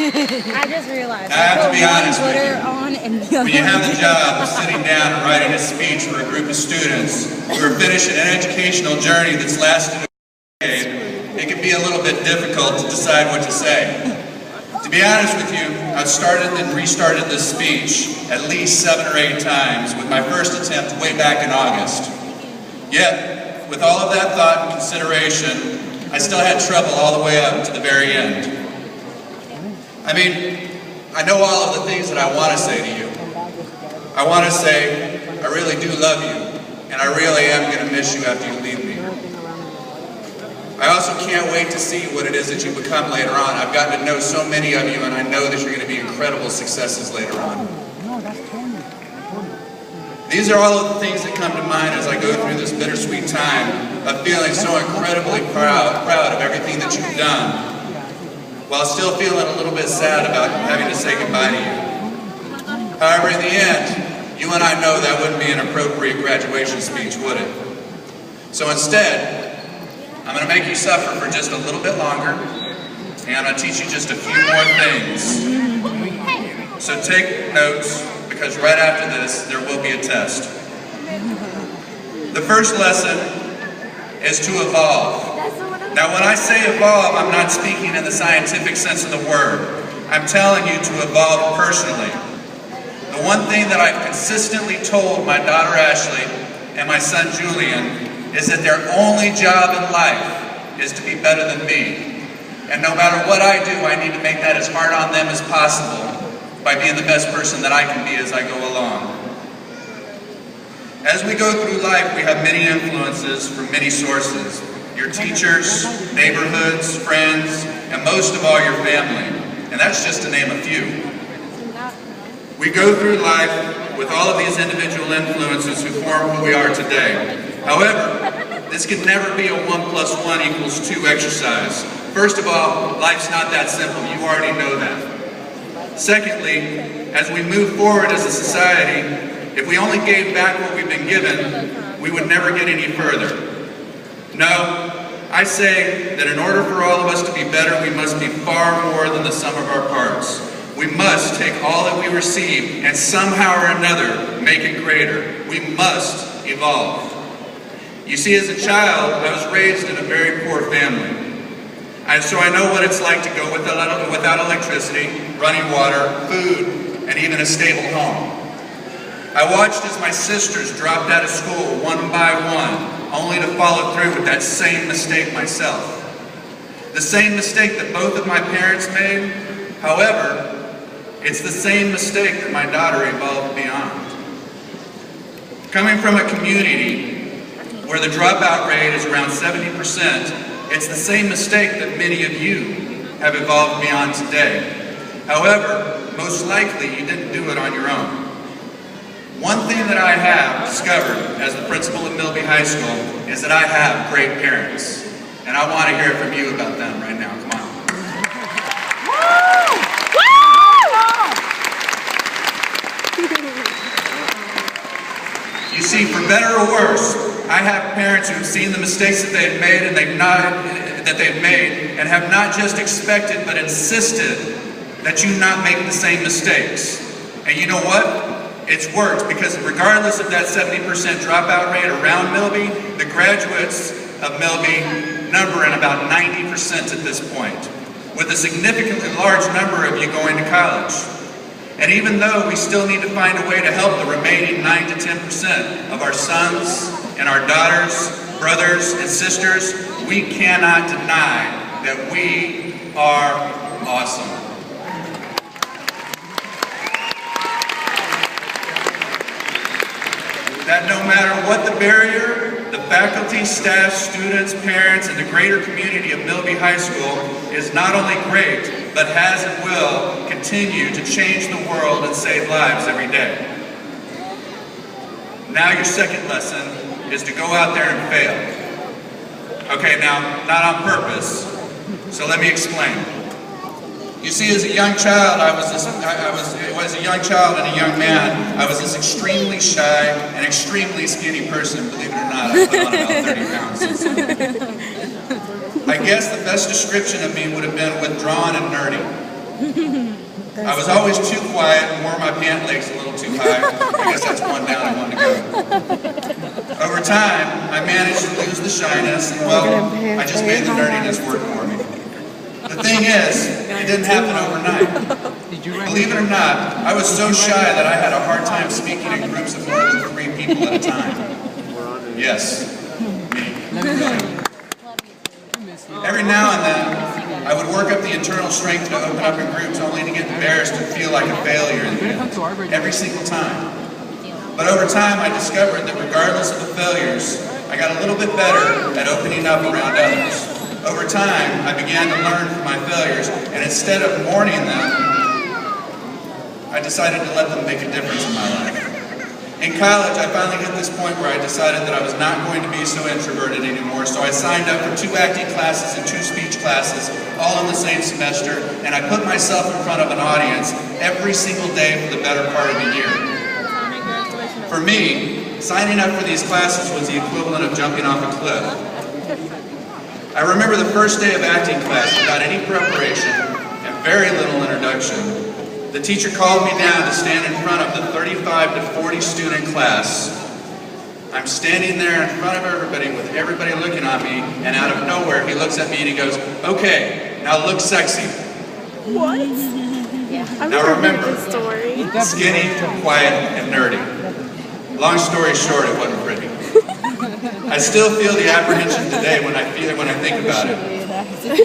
I just realized. I have to be honest with glitter you. on and the other When you have the one. job of sitting down and writing a speech for a group of students who are finishing an educational journey that's lasted a decade, it can be a little bit difficult to decide what to say. To be honest with you, I've started and restarted this speech at least 7 or 8 times, with my first attempt way back in August. Yet, with all of that thought and consideration, I still had trouble all the way up to the very end. I mean, I know all of the things that I want to say to you. I want to say, I really do love you, and I really am going to miss you after you leave me. I also can't wait to see what it is that you become later on. I've gotten to know so many of you, and I know that you're going to be incredible successes later on. These are all of the things that come to mind as I go through this bittersweet time of feeling so incredibly proud of everything that you've done, while still feeling a little bit sad about having to say goodbye to you. However, in the end, you and I know that wouldn't be an appropriate graduation speech, would it? So instead, I'm going to make you suffer for just a little bit longer, and I'm going to teach you just a few more things. So take notes, because right after this, there will be a test. The first lesson is to evolve. Now, when I say evolve, I'm not speaking in the scientific sense of the word. I'm telling you to evolve personally. The one thing that I've consistently told my daughter Ashley and my son Julian is that their only job in life is to be better than me. And no matter what I do, I need to make that as hard on them as possible by being the best person that I can be as I go along. As we go through life, we have many influences from many sources. Your teachers, neighborhoods, friends, and most of all, your family. And that's just to name a few. We go through life with all of these individual influences who form who we are today. However, this can never be a 1 + 1 = 2 exercise. First of all, life's not that simple. You already know that. Secondly, as we move forward as a society, if we only gave back what we've been given, we would never get any further. No, I say that in order for all of us to be better, we must be far more than the sum of our parts. We must take all that we receive and somehow or another make it greater. We must evolve. You see, as a child, I was raised in a very poor family. And so I know what it's like to go without electricity, running water, food, and even a stable home. I watched as my sisters dropped out of school one by one, only to follow through with that same mistake myself. The same mistake that both of my parents made. However, it's the same mistake that my daughter evolved beyond. Coming from a community where the dropout rate is around 70%, it's the same mistake that many of you have evolved beyond today. However, most likely you didn't do it on your own. One thing that I have discovered as the principal of Milby High School is that I have great parents. And I want to hear from you about them right now. Come on. You see, for better or worse, I have parents who have seen the mistakes that they've made and have not just expected but insisted that you not make the same mistakes. And you know what? It's worked, because regardless of that 70% dropout rate around Milby, the graduates of Milby number in about 90% at this point, with a significantly large number of you going to college. And even though we still need to find a way to help the remaining 9 to 10% of our sons and our daughters, brothers and sisters, we cannot deny that we are awesome. That no matter what the barrier, the faculty, staff, students, parents, and the greater community of Milby High School is not only great, but has and will continue to change the world and save lives every day. Now your second lesson is to go out there and fail. Okay, now, not on purpose, so let me explain. You see, as a young child, as a young child and a young man, I was this extremely shy and extremely skinny person. Believe it or not, I put on about 30 pounds. I guess the best description of me would have been withdrawn and nerdy. I was always too quiet and wore my pant legs a little too high. I guess that's one down and one to go. Over time, I managed to lose the shyness, and well, I just made the nerdiness work for me. The thing is, it didn't happen overnight. Believe it or not, I was so shy that I had a hard time speaking in groups of more than 3 people at a time. Yes, me. Every now and then, I would work up the internal strength to open up in groups only to get embarrassed and feel like a failure in the end, every single time. But over time, I discovered that regardless of the failures, I got a little bit better at opening up around others. Over time, I began to learn from my failures, and instead of mourning them, I decided to let them make a difference in my life. In college, I finally hit this point where I decided that I was not going to be so introverted anymore, so I signed up for 2 acting classes and 2 speech classes, all in the same semester, and I put myself in front of an audience every single day for the better part of a year. For me, signing up for these classes was the equivalent of jumping off a cliff. I remember the first day of acting class without any preparation and very little introduction. The teacher called me down to stand in front of the 35 to 40 student class. I'm standing there in front of everybody with everybody looking at me, and out of nowhere he looks at me and he goes, "Okay, now look sexy." What? Now remember, skinny, quiet, and nerdy. Long story short, it wasn't pretty. I still feel the apprehension today when I think about it.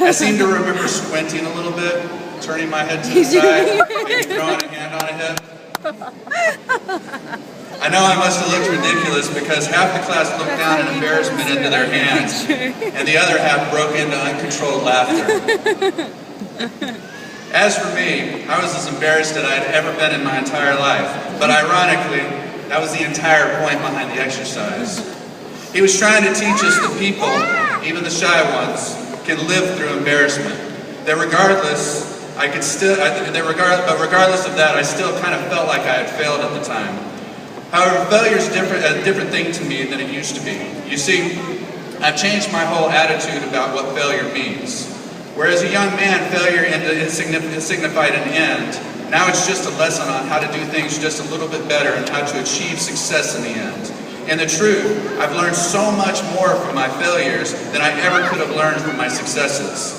I seem to remember squinting a little bit, turning my head to the side, maybe throwing a hand on a hip. I know I must have looked ridiculous because half the class looked down in embarrassment into their hands, and the other half broke into uncontrolled laughter. As for me, I was as embarrassed as I had ever been in my entire life, but ironically, that was the entire point behind the exercise. He was trying to teach us that people, even the shy ones, can live through embarrassment. That regardless of that, I still kind of felt like I had failed at the time. However, failure is a different thing to me than it used to be. You see, I've changed my whole attitude about what failure means. Whereas a young man, failure signified an end. Now it's just a lesson on how to do things just a little bit better and how to achieve success in the end. And the truth, I've learned so much more from my failures than I ever could have learned from my successes.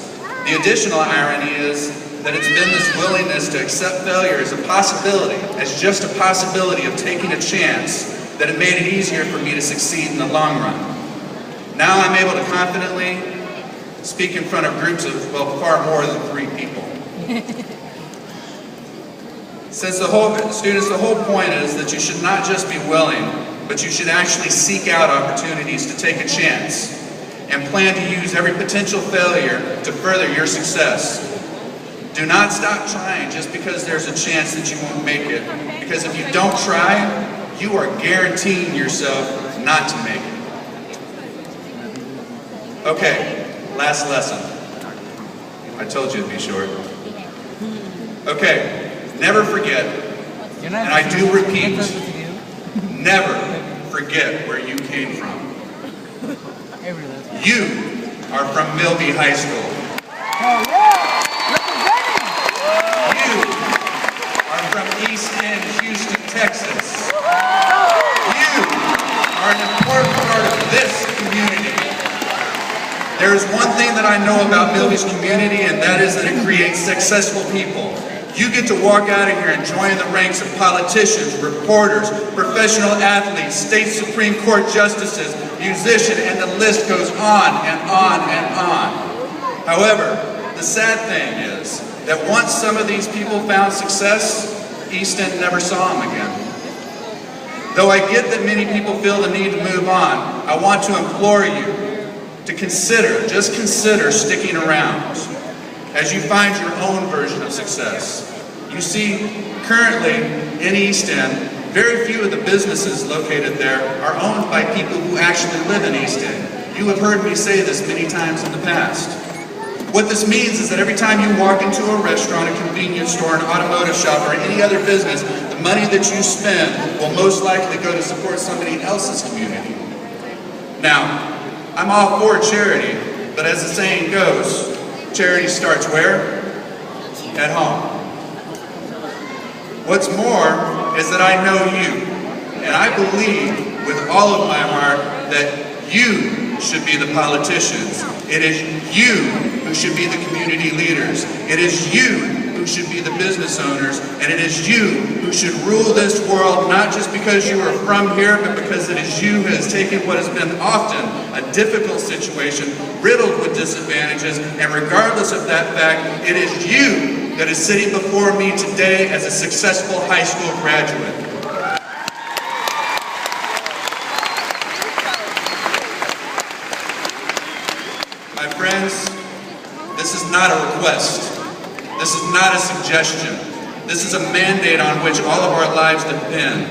The additional irony is that it's been this willingness to accept failure as a possibility, as just a possibility of taking a chance, that it made it easier for me to succeed in the long run. Now I'm able to confidently speak in front of groups of, well, far more than 3 people. Since the whole point is that you should not just be willing, but you should actually seek out opportunities to take a chance and plan to use every potential failure to further your success. Do not stop trying just because there's a chance that you won't make it, because if you don't try, you are guaranteeing yourself not to make it. Okay, last lesson. I told you it'd be short. Okay, never forget, and I do repeat, never forget where you came from. You are from Milby High School. You are from East End, Houston, Texas. You are an important part of this community. There is one thing that I know about Milby's community, and that is that it creates successful people. You get to walk out of here and join the ranks of politicians, reporters, professional athletes, state Supreme Court justices, musicians, and the list goes on and on and on. However, the sad thing is that once some of these people found success, East End never saw them again. Though I get that many people feel the need to move on, I want to implore you to consider, just consider sticking around as you find your own version of success. You see, currently in East End, very few of the businesses located there are owned by people who actually live in East End. You have heard me say this many times in the past. What this means is that every time you walk into a restaurant, a convenience store, an automotive shop, or any other business, the money that you spend will most likely go to support somebody else's community. Now, I'm all for charity, but as the saying goes, charity starts where? at home. What's more is that I know you, and I believe with all of my heart that you should be the politicians. It is you who should be the community leaders. It is you who should be the business owners, and it is you who should rule this world, not just because you are from here, but because it is you who has taken what has been often a difficult situation, riddled with disadvantages, and regardless of that fact, it is you that is sitting before me today as a successful high school graduate. My friends, this is not a request. This is not a suggestion. This is a mandate on which all of our lives depend.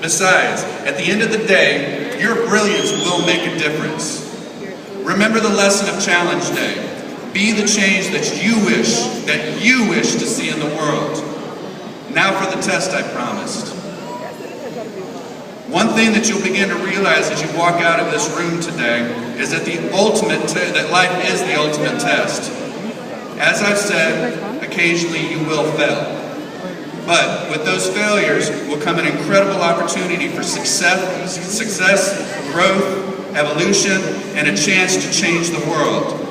Besides, at the end of the day, your brilliance will make a difference. Remember the lesson of Challenge Day. Be the change that you wish to see in the world. Now for the test I promised. One thing that you'll begin to realize as you walk out of this room today is that that life is the ultimate test. As I've said, occasionally you will fail. But with those failures will come an incredible opportunity for success, growth, evolution, and a chance to change the world.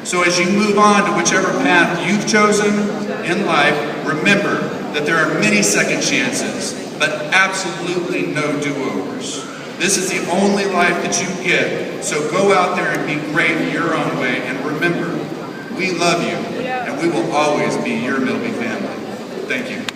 So as you move on to whichever path you've chosen in life, remember that there are many second chances, but absolutely no do-overs. This is the only life that you get, so go out there and be great your own way, and remember, we love you, and we will always be your Milby family. Thank you.